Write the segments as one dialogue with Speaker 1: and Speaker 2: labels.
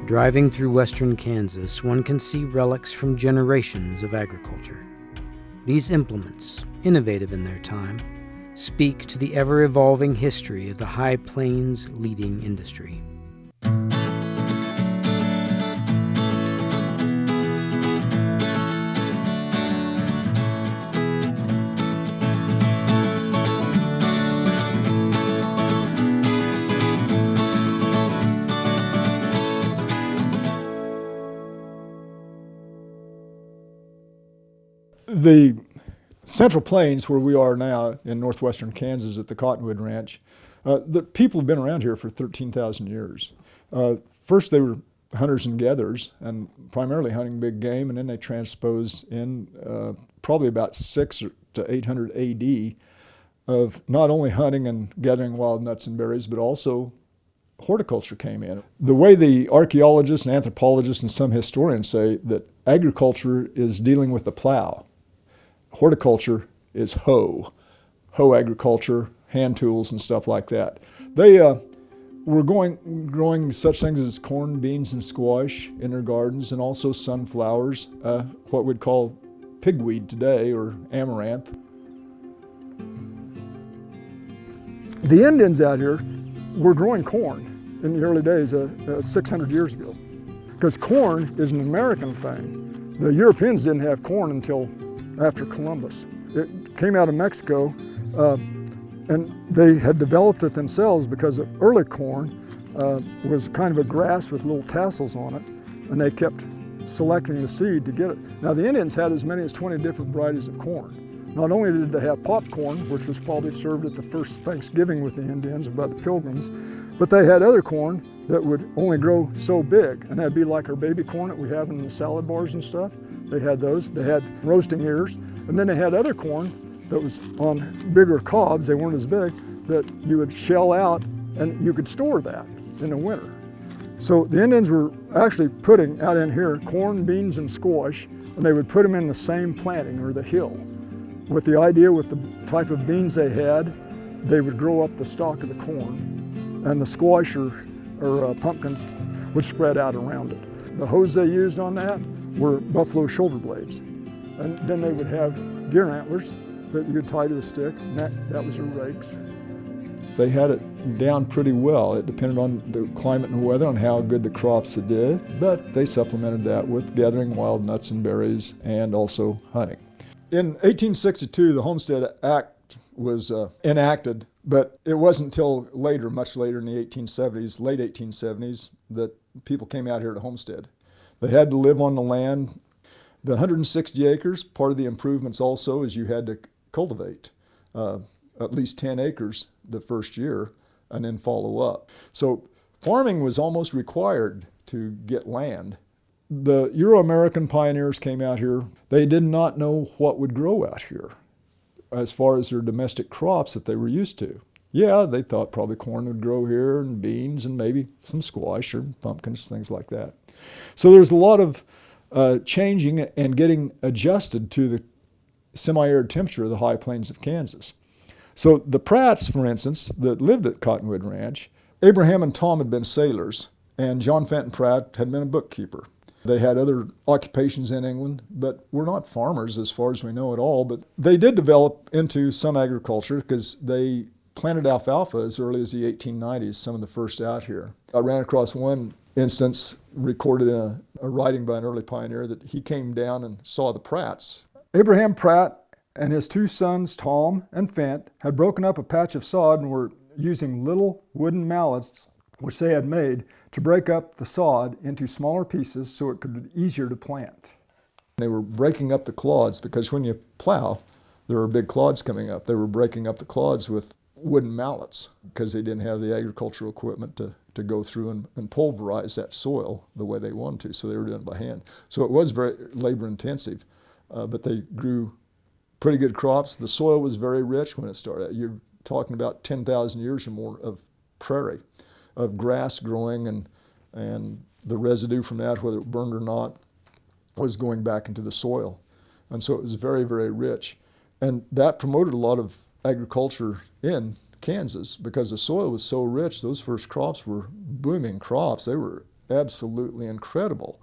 Speaker 1: Driving through western Kansas, one can see relics from generations of agriculture. These implements, innovative in their time, speak to the ever-evolving history of the High Plains leading industry.
Speaker 2: The Central Plains, where we are now in northwestern Kansas at the Cottonwood Ranch, the people have been around here for 13,000 years. First they were hunters and gatherers and primarily hunting big game, and then they transposed in probably about 600 to 800 AD of not only hunting and gathering wild nuts and berries, but also horticulture came in. The way the archaeologists and anthropologists and some historians say that agriculture is dealing with the plow. Horticulture is hoe agriculture, hand tools and stuff like that. They were growing such things as corn, beans, and squash in their gardens, and also sunflowers, what we'd call pigweed today, or amaranth. The Indians out here were growing corn in the early days, 600 years ago, because corn is an American thing. The Europeans didn't have corn until after Columbus. It came out of Mexico, and they had developed it themselves because of early corn was kind of a grass with little tassels on it, and they kept selecting the seed to get it. Now the Indians had as many as 20 different varieties of corn. Not only did they have popcorn, which was probably served at the first Thanksgiving with the Indians by the Pilgrims, but they had other corn that would only grow so big, and that'd be like our baby corn that we have in the salad bars and stuff. They had those. They had roasting ears, and then they had other corn that was on bigger cobs. They weren't as big, that you would shell out, and you could store that in the winter. So the Indians were actually putting out in here corn, beans, and squash, and they would put them in the same planting or the hill. With the idea, with the type of beans they had, they would grow up the stalk of the corn, and the squash or pumpkins would spread out around it. The hoes they used on that were buffalo shoulder blades. And then they would have deer antlers that you could tie to a stick, and that was their rakes. They had it down pretty well. It depended on the climate and weather, on how good the crops did, but they supplemented that with gathering wild nuts and berries and also hunting. In 1862, the Homestead Act was enacted, but it wasn't until later, much later in the 1870s, late 1870s, that people came out here to homestead. They had to live on the land. The 160 acres, part of the improvements also is you had to cultivate at least 10 acres the first year and then follow up. So farming was almost required to get land. The Euro-American pioneers came out here. They did not know what would grow out here as far as their domestic crops that they were used to. Yeah, they thought probably corn would grow here and beans and maybe some squash or pumpkins, things like that. So there's a lot of changing and getting adjusted to the semi-arid temperature of the high plains of Kansas. So the Pratts, for instance, that lived at Cottonwood Ranch, Abraham and Tom had been sailors, and John Fenton Pratt had been a bookkeeper. They had other occupations in England, but were not farmers as far as we know at all. But they did develop into some agriculture because they planted alfalfa as early as the 1890s, some of the first out here. I ran across one instance recorded in a writing by an early pioneer that he came down and saw the Pratts. Abraham Pratt and his two sons, Tom and Fent, had broken up a patch of sod and were using little wooden mallets, which they had made, to break up the sod into smaller pieces so it could be easier to plant. They were breaking up the clods because when you plow, there are big clods coming up. They were breaking up the clods with wooden mallets because they didn't have the agricultural equipment to go through and pulverize that soil the way they wanted to, so they were doing it by hand. So it was very labor intensive, but they grew pretty good crops. The soil was very rich when it started. You're talking about 10,000 years or more of prairie, of grass growing, and the residue from that, whether it burned or not, was going back into the soil. And so it was very, very rich. And that promoted a lot of agriculture in Kansas because the soil was so rich. Those first crops were booming crops. They were
Speaker 3: absolutely incredible.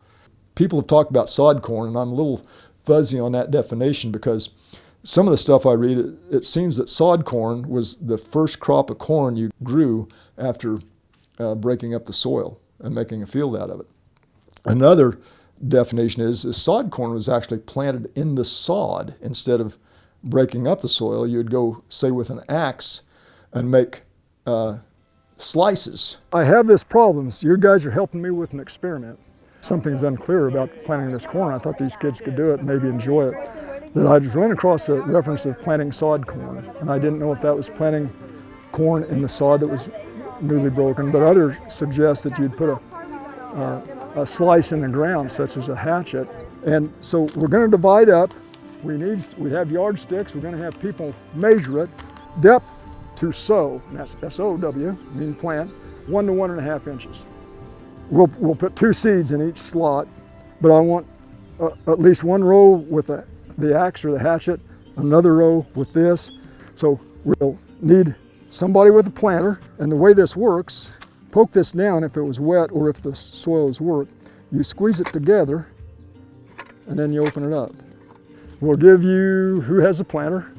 Speaker 3: People have talked about sod corn, and I'm a little fuzzy on that definition because some of the stuff I read, it seems that sod corn was the first crop of corn you grew after breaking up the soil and making a field out of it. Another definition is sod corn was actually planted in the sod. Instead of breaking up the soil, you would go, say, with an axe and make slices.
Speaker 2: I have this problem. So you guys are helping me with an experiment. Something's unclear about planting this corn. I thought these kids could do it and maybe enjoy it. That I just ran across a reference of planting sod corn, and I didn't know if that was planting corn in the sod that was newly broken, but others suggest that you'd put a slice in the ground, such as a hatchet. And so we're going to divide up. We have yardsticks. We're going to have people measure it. Depth to sow, and that's S-O-W, means plant, 1 to 1.5 inches. We'll put 2 seeds in each slot, but I want at least 1 row with the axe or the hatchet, another row with this. So we'll need somebody with a planter, and the way this works, poke this down if it was wet or if the soil is worked. You squeeze it together, and then you open it up. We'll give you, who has a planter?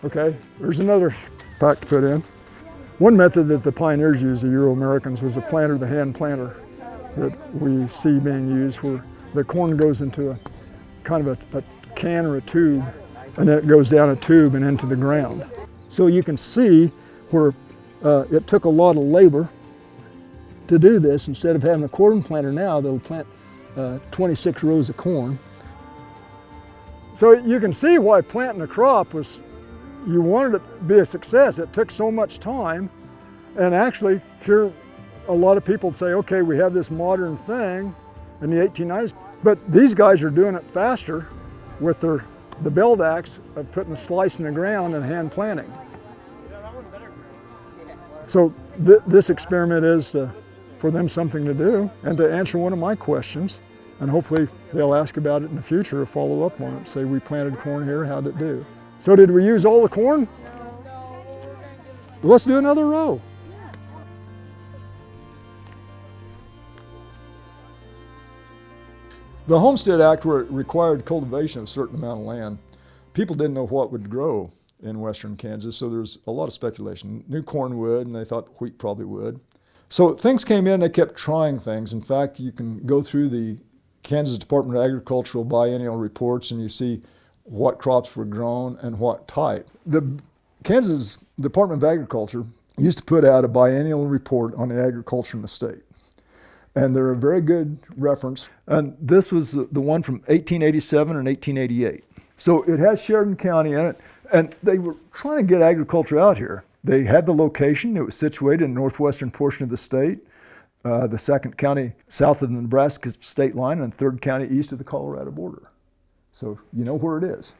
Speaker 2: Okay, there's another pack to put in. One method that the pioneers used, the Euro-Americans, was a planter, the hand planter that we see being used, where the corn goes into a kind of a can or a tube, and then it goes down a tube and into the ground. So you can see where it took a lot of labor to do this. Instead of having a corn planter now, they'll plant 26 rows of corn. So you can see why planting a crop was, you wanted it to be a success. It took so much time, and actually here a lot of people say, okay, we have this modern thing in the 1890s, but these guys are doing it faster with the belt axe of putting a slice in the ground and hand planting. So this experiment is for them something to do and to answer one of my questions, and hopefully they'll ask about it in the future or follow up on it, say we planted corn here, how'd it do? So did we use all the corn? Let's do another row.
Speaker 3: The Homestead Act, where it required cultivation of a certain amount of land, people didn't know what would grow in western Kansas, so there was a lot of speculation. Knew corn would, and they thought wheat probably would. So things came in, they kept trying things. In fact, you can go through the Kansas Department of Agricultural biennial reports and you see what crops were grown and what type. The Kansas Department of Agriculture used to put out a biennial report on the agriculture in the state. And they're a very good reference. And this was the one from 1887 and 1888. So it has Sheridan County in it, and they were trying to get agriculture out here. They had the location. It was situated in the northwestern portion of the state, the second county south of the Nebraska state line, and third county east of the Colorado border. So you know where it is.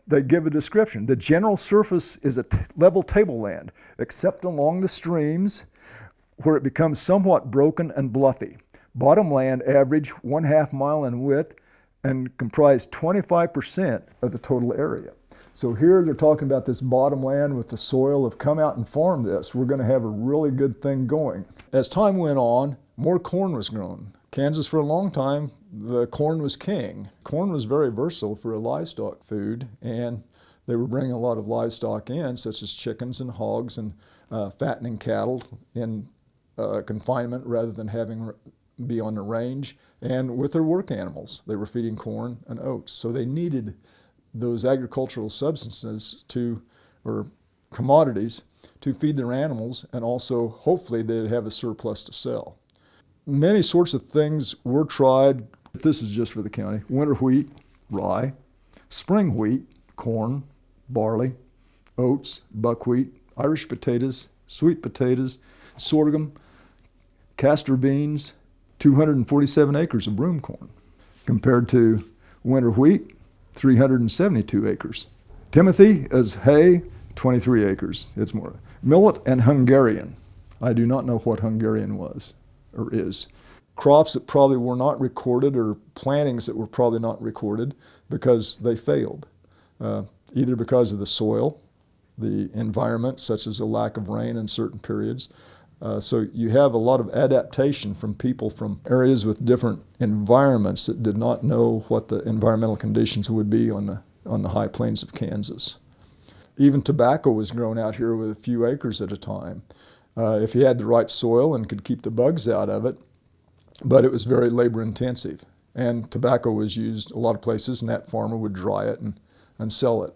Speaker 3: They give a description. The general surface is a level tableland, except along the streams where it becomes somewhat broken and bluffy. Bottomland average 1/2 mile in width and comprise 25% of the total area. So here they're talking about this bottomland with the soil of come out and farm this. We're going to have a really good thing going. As time went on, more corn was grown. Kansas for a long time, the corn was king. Corn was very versatile for a livestock food, and they were bringing a lot of livestock in, such as chickens and hogs, and fattening cattle in confinement rather than having be on the range, and with their work animals. They were feeding corn and oats. So they needed those agricultural substances or commodities to feed their animals, and also hopefully they'd have a surplus to sell. Many sorts of things were tried. This is just for the county. Winter wheat, rye, spring wheat, corn, barley, oats, buckwheat, Irish potatoes, sweet potatoes, sorghum, castor beans, 247 acres of broom corn, compared to winter wheat, 372 acres. Timothy as hay, 23 acres. It's more. Millet and Hungarian. I do not know what Hungarian was or is. Crops that probably were not recorded, or plantings that were probably not recorded because they failed, either because of the soil, the environment, such as a lack of rain in certain periods, So you have a lot of adaptation from people from areas with different environments that did not know what the environmental conditions would be on the high plains of Kansas. Even tobacco was grown out here with a few acres at a time. If you had the right soil and could keep the bugs out of it, but it was very labor intensive. And tobacco was used a lot of places, and that farmer would dry it and sell it.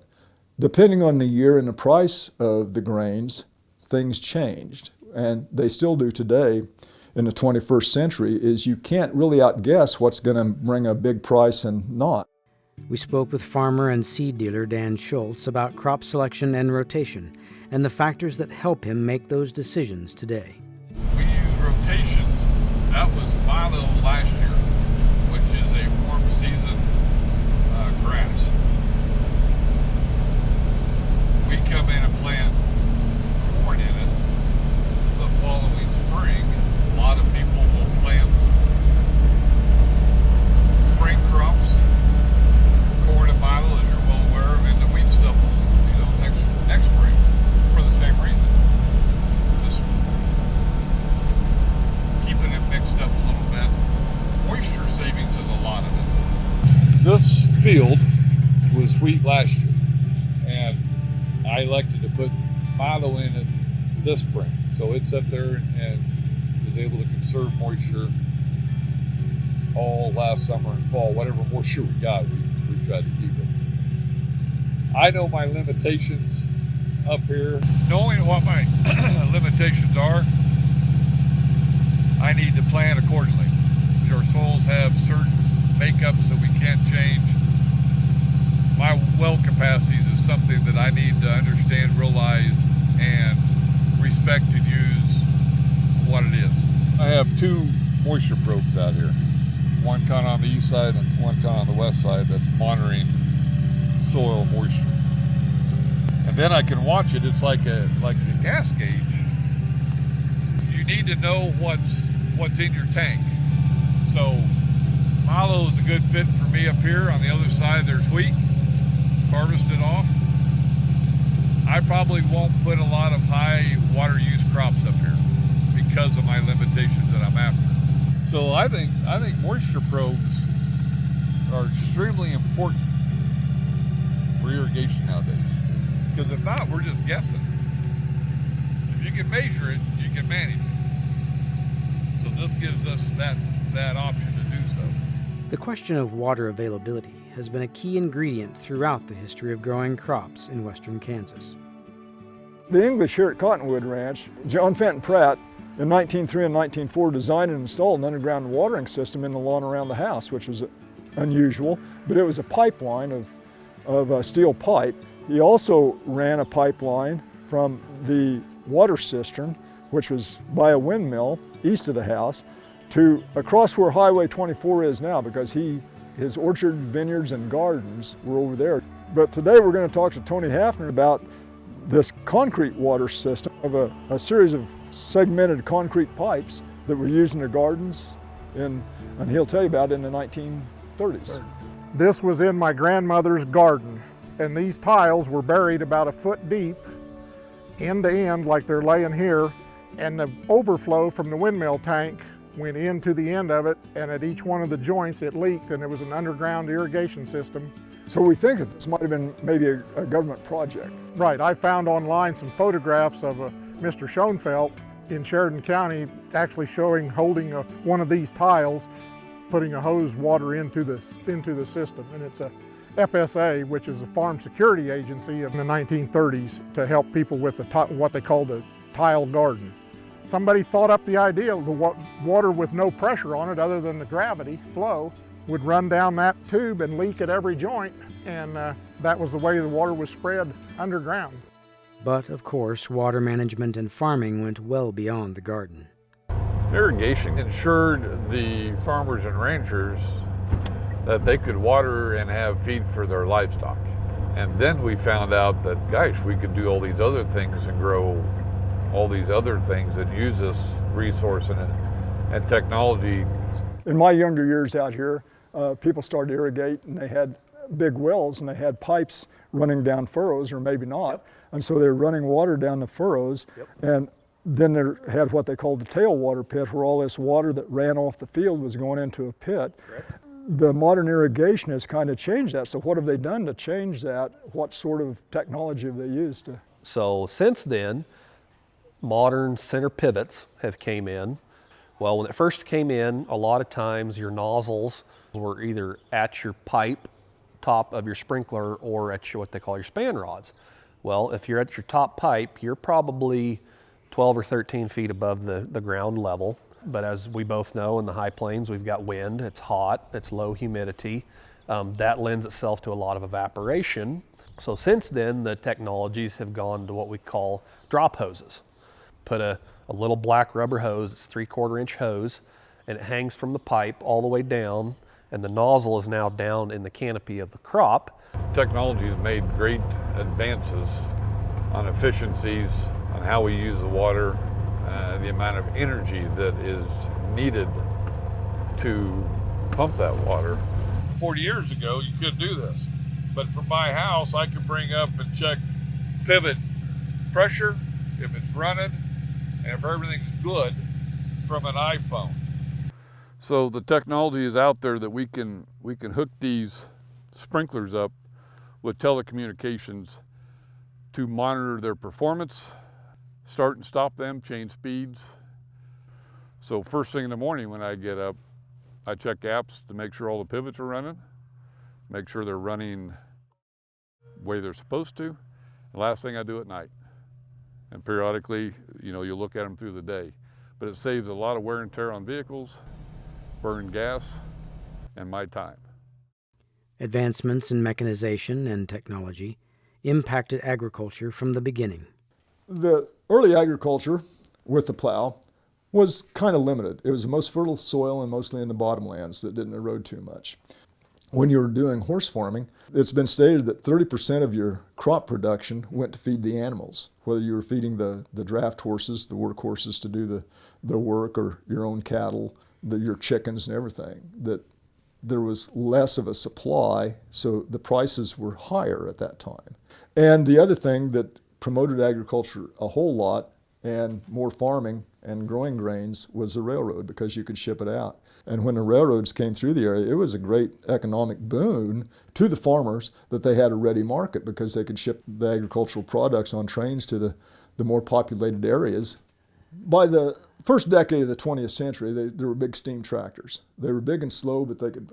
Speaker 3: Depending on the year and the price of the grains, things changed. And they still do today in the 21st century, is you can't really outguess what's going to bring a big price and not.
Speaker 1: We spoke with farmer and seed dealer Dan Schultz about crop selection and rotation and the factors that help him make those decisions today.
Speaker 4: We use rotations. That was milo last year, which is a warm season grass. We come in and plant corn in it. The following spring, a lot of people will plant spring crops, corn and milo, as you're well aware of, and the wheat stubble, next spring for the same reason. Just keeping it mixed up a little bit. Moisture savings is a lot of it. This field was wheat last year, and I elected to put milo in it this spring. So it's up there and was able to conserve moisture all last summer and fall. Whatever moisture we got, we tried to keep it. I know my limitations up here. Knowing what my limitations are, I need to plan accordingly. Our soils have certain makeups that we can't change. My well capacities is something that I need to understand, realize, and respect and use what it is. I have two moisture probes out here. One kind of on the east side and one kind of on the west side that's monitoring soil moisture. And then I can watch it. It's like a gas gauge. You need to know what's in your tank. So milo is a good fit for me up here. On the other side there's wheat. Harvest it off. I probably won't put a lot of high water use crops up here because of my limitations that I'm after. So I think moisture probes are extremely important for irrigation nowadays. Because if not, we're just guessing. If you can measure it, you can manage it. So this gives us that option to do so.
Speaker 1: The question of water availability has been a key ingredient throughout the history of growing crops in western Kansas.
Speaker 2: The English here at Cottonwood Ranch, John Fenton Pratt, in 1903 and 1904 designed and installed an underground watering system in the lawn around the house, which was unusual, but it was a pipeline of steel pipe. He also ran a pipeline from the water cistern, which was by a windmill east of the house, to across where Highway 24 is now, because his orchard, vineyards, and gardens were over there. But today we're going to talk to Tony Hafner about this concrete water system of a series of segmented concrete pipes that were used in the gardens, and he'll tell you about it in the 1930s.
Speaker 5: This was in my grandmother's garden, and these tiles were buried about a foot deep, end to end, like they're laying here, and the overflow from the windmill tank went into the end of it, and at each one of the joints it leaked, and it was an underground irrigation system.
Speaker 2: So we think that this might have been maybe a government project.
Speaker 5: Right, I found online some photographs of Mr. Schoenfeld in Sheridan County actually holding one of these tiles, putting a hose water into the system, and it's a FSA, which is a farm security agency in the 1930s to help people with what they called a tile garden. Somebody thought up the idea of the water with no pressure on it other than the gravity flow would run down that tube and leak at every joint, and that was the way the water was spread underground.
Speaker 1: But of course, water management and farming went well beyond the garden.
Speaker 4: Irrigation ensured the farmers and ranchers that they could water and have feed for their livestock. And then we found out that, gosh, we could do all these other things and grow all these other things that use this resource and technology.
Speaker 2: In my younger years out here, people started to irrigate, and they had big wells and they had pipes running down furrows, or maybe not. Yep. And so they were running water down the furrows. Yep. And Then they had what they called the tailwater pit, where all this water that ran off the field was going into a pit.
Speaker 6: Correct.
Speaker 2: The modern irrigation has kind of changed that. So what have they done to change that? What sort of technology have they used to?
Speaker 6: So since then, modern center pivots have came in. Well, when it first came in, a lot of times your nozzles were either at your pipe top of your sprinkler or at what they call your span rods. Well, if you're at your top pipe, you're probably 12 or 13 feet above the ground level. But as we both know, in the high plains, we've got wind, it's hot, it's low humidity. That lends itself to a lot of evaporation. So since then, the technologies have gone to what we call drop hoses. Put a little black rubber hose, it's 3/4 inch hose, and it hangs from the pipe all the way down, and the nozzle is now down in the canopy of the crop.
Speaker 4: Technology has made great advances on efficiencies, on how we use the water, the amount of energy that is needed to pump that water. 40 years ago, you couldn't do this. But from my house, I could bring up and check pivot pressure, if it's running, and if everything's good from an iPhone. So the technology is out there that we can hook these sprinklers up with telecommunications to monitor their performance, start and stop them, change speeds. So first thing in the morning when I get up, I check apps to make sure all the pivots are running, make sure they're running the way they're supposed to. The last thing I do at night. And periodically, you look at them through the day. But it saves a lot of wear and tear on vehicles, burn gas, and my time.
Speaker 1: Advancements in mechanization and technology impacted agriculture from the beginning.
Speaker 3: The early agriculture with the plow was kind of limited. It was the most fertile soil and mostly in the bottomlands that didn't erode too much. When you were doing horse farming, it's been stated that 30% of your crop production went to feed the animals, whether you were feeding the draft horses, the work horses to do the work, or your own cattle, your chickens and everything, that there was less of a supply, so the prices were higher at that time. And the other thing that promoted agriculture a whole lot and more farming and growing grains was the railroad, because you could ship it out. And when the railroads came through the area, it was a great economic boon to the farmers that they had a ready market, because they could ship the agricultural products on trains to the more populated areas. By the first decade of the 20th century, there were big steam tractors. They were big and slow, but they could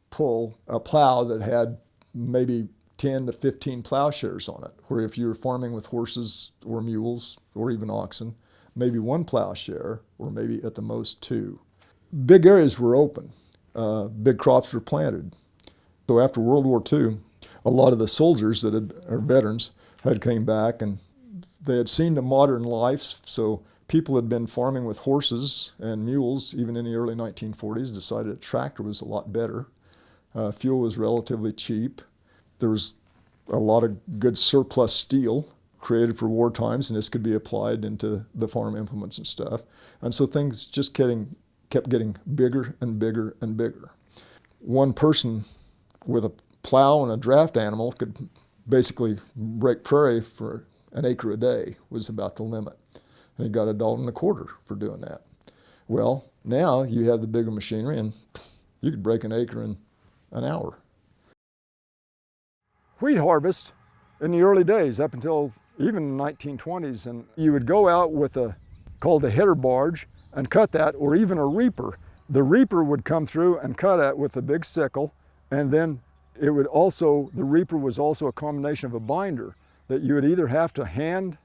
Speaker 3: pull a plow that had maybe 10 to 15 plowshares on it, where if you were farming with horses or mules or even oxen, maybe one plowshare or maybe at the most two. Big areas were open. Big crops were planted. So after World War II, a lot of the soldiers or veterans had came back, and they had seen the modern life. So people had been farming with horses and mules even in the early 1940s, decided a tractor was a lot better. Fuel was relatively cheap. There was a lot of good surplus steel created for war times, and this could be applied into the farm implements and stuff. And so things just kept getting bigger and bigger and bigger. One person with a plow and a draft animal could basically break prairie for an acre a day, was about the limit. And he got $1.25 for doing that. Well, now you have the bigger machinery, and you could break an acre in an hour.
Speaker 2: Wheat harvest in the early days, up until even the 1920s, and you would go out with called a header barge and cut that, or even a reaper. The reaper would come through and cut it with a big sickle, and then the reaper was also a combination of a binder that you would either have to hand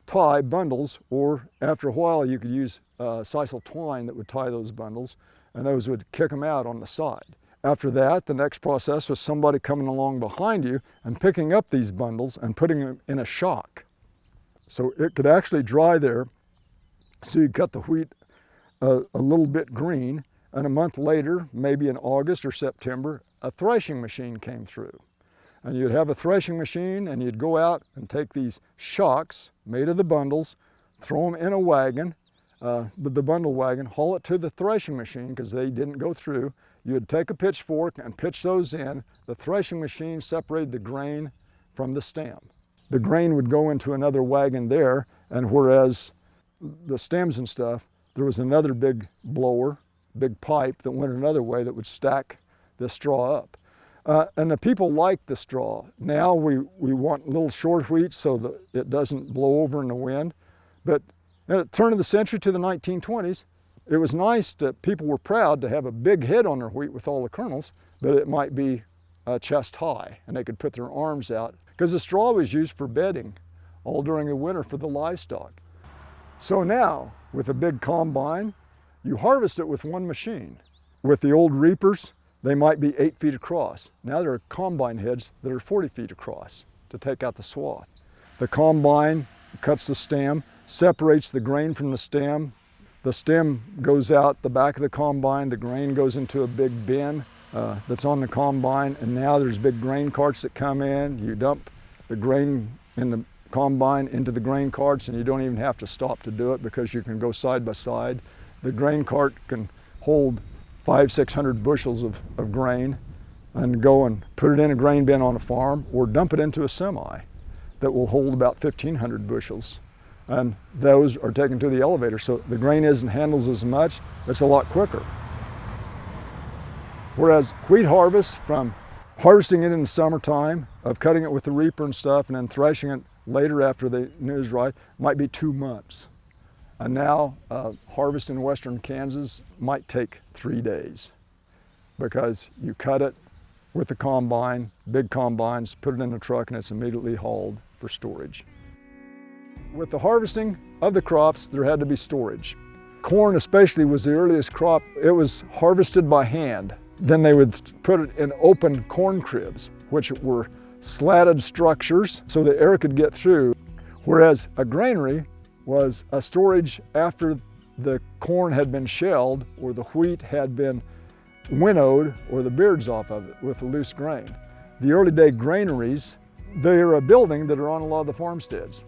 Speaker 2: tie bundles, or after a while you could use sisal twine that would tie those bundles, and those would kick them out on the side. After that, the next process was somebody coming along behind you and picking up these bundles and putting them in a shock. So it could actually dry there, so you cut the wheat a little bit green, and a month later, maybe in August or September, a threshing machine came through. And you'd have a threshing machine, and you'd go out and take these shocks made of the bundles, throw them in a wagon, the bundle wagon, haul it to the threshing machine because they didn't go through. You'd take a pitchfork and pitch those in. The threshing machine separated the grain from the stem. The grain would go into another wagon there, and whereas the stems and stuff, there was another big blower, big pipe that went another way that would stack the straw up. And the people liked the straw. Now we want little short wheat so that it doesn't blow over in the wind. But at the turn of the century to the 1920s, it was nice that people were proud to have a big head on their wheat with all the kernels, but it might be chest high, and they could put their arms out, because the straw was used for bedding all during the winter for the livestock. So now, with a big combine, you harvest it with one machine. With the old reapers, they might be 8 feet across. Now there are combine heads that are 40 feet across to take out the swath. The combine cuts the stem, separates the grain from the stem. The stem goes out the back of the combine, the grain goes into a big bin that's on the combine, and now there's big grain carts that come in. You dump the grain in the combine into the grain carts, and you don't even have to stop to do it because you can go side by side. The grain cart can hold 500-600 bushels of grain and go and put it in a grain bin on a farm, or dump it into a semi that will hold about 1,500 bushels. And those are taken to the elevator, so the grain isn't handled as much, it's a lot quicker. Whereas wheat harvest, from harvesting it in the summertime, of cutting it with the reaper and stuff, and then threshing it later after the news right, might be 2 months. And now harvest in western Kansas might take 3 days, because you cut it with the combine, big combines, put it in a truck, and it's immediately hauled for storage. With the harvesting of the crops, there had to be storage. Corn especially was the earliest crop. It was harvested by hand. Then they would put it in open corn cribs, which were slatted structures so the air could get through. Whereas a granary was a storage after the corn had been shelled, or the wheat had been winnowed, or the beards off of it with the loose grain. The early day granaries, they're a building that are on a lot of the farmsteads.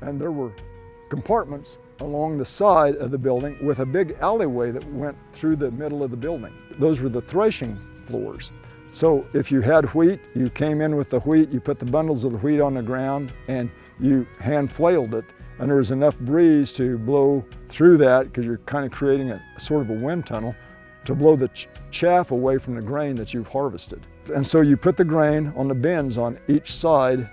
Speaker 2: And there were compartments along the side of the building with a big alleyway that went through the middle of the building. Those were the threshing floors. So if you had wheat, you came in with the wheat, you put the bundles of the wheat on the ground, and you hand flailed it. And there was enough breeze to blow through that, because you're kind of creating a sort of a wind tunnel, to blow the chaff away from the grain that you've harvested. And so you put the grain on the bins on each side.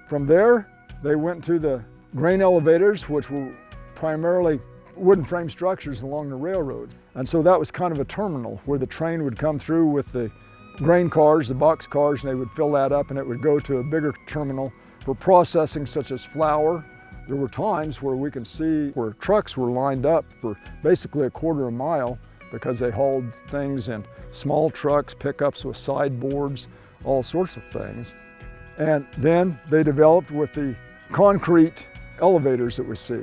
Speaker 2: From there, they went to the grain elevators, which were primarily wooden frame structures along the railroad. And so that was kind of a terminal where the train would come through with the grain cars, the box cars, and they would fill that up, and it would go to a bigger terminal for processing such as flour. There were times where we can see where trucks were lined up for basically a quarter of a mile, because they hauled things in small trucks, pickups with sideboards, all sorts of things. And then they developed with the concrete elevators that we see.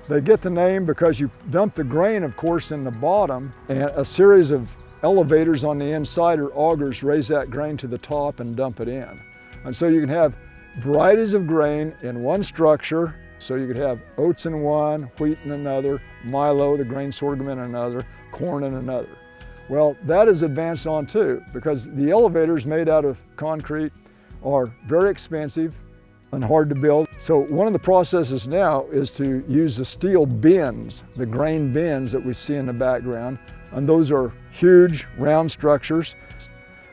Speaker 2: They get the name because you dump the grain, of course, in the bottom, and a series of elevators on the inside, or augers, raise that grain to the top and dump it in. And so you can have varieties of grain in one structure. So you could have oats in one, wheat in another, milo, the grain sorghum, in another, corn in another. Well, that is advanced on too, because the elevators made out of concrete are very expensive and hard to build. So one of the processes now is to use the steel bins, the grain bins that we see in the background, and those are huge round structures.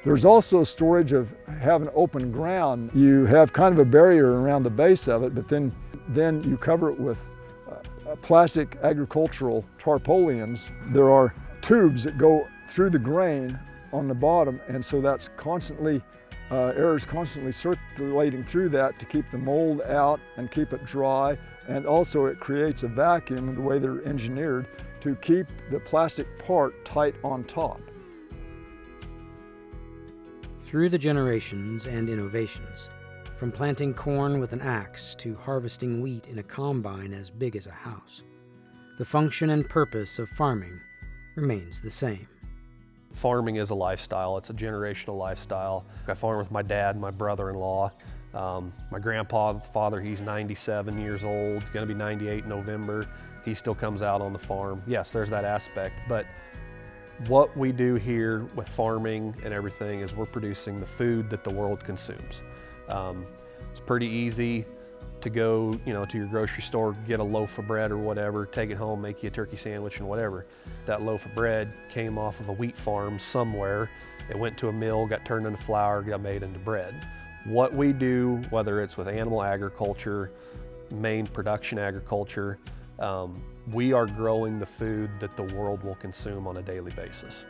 Speaker 2: There's also storage of having open ground. You have kind of a barrier around the base of it, but then you cover it with plastic agricultural tarpaulins. There are tubes that go through the grain on the bottom, and so that's constantly, air is constantly circulating through that to keep the mold out and keep it dry, and also it creates a vacuum in the way they're engineered to keep the plastic part tight on top.
Speaker 1: Through the generations and innovations, from planting corn with an axe to harvesting wheat in a combine as big as a house, the function and purpose of farming remains the same.
Speaker 6: Farming is a lifestyle. It's a generational lifestyle. I farm with my dad and my brother-in-law. My father, he's 97 years old, gonna be 98 in November. He still comes out on the farm. Yes, there's that aspect, but what we do here with farming and everything is we're producing the food that the world consumes. It's pretty easy. to go, to your grocery store, get a loaf of bread or whatever, take it home, make you a turkey sandwich and whatever. That loaf of bread came off of a wheat farm somewhere. It went to a mill, got turned into flour, got made into bread. What we do, whether it's with animal agriculture, main production agriculture, we are growing the food that the world will consume on a daily basis.